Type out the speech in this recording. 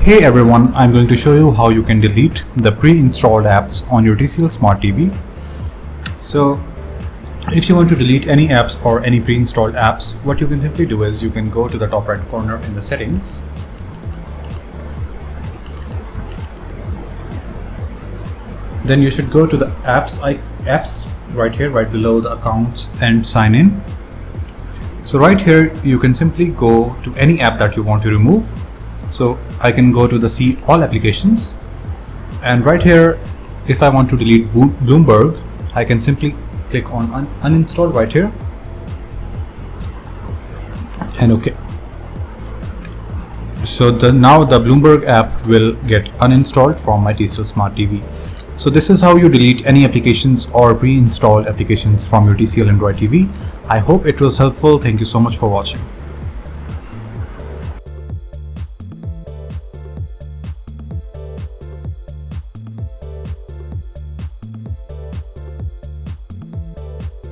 Hey everyone, I'm going to show you how you can delete the pre-installed apps on your TCL Smart TV. So if you want to delete any apps or any pre-installed apps, what you can simply do is you can go to the top right corner in the settings. Then you should go to the apps right here, right below the accounts and sign in. So right here you can simply go to any app that you want to remove. So I can go to the see all applications, and right here if I want to delete Bloomberg, I can simply click on uninstall right here and OK. So now the Bloomberg app will get uninstalled from my TCL Smart TV. So this is how you delete any applications or pre-installed applications from your TCL Android TV. I hope it was helpful. Thank you so much for watching.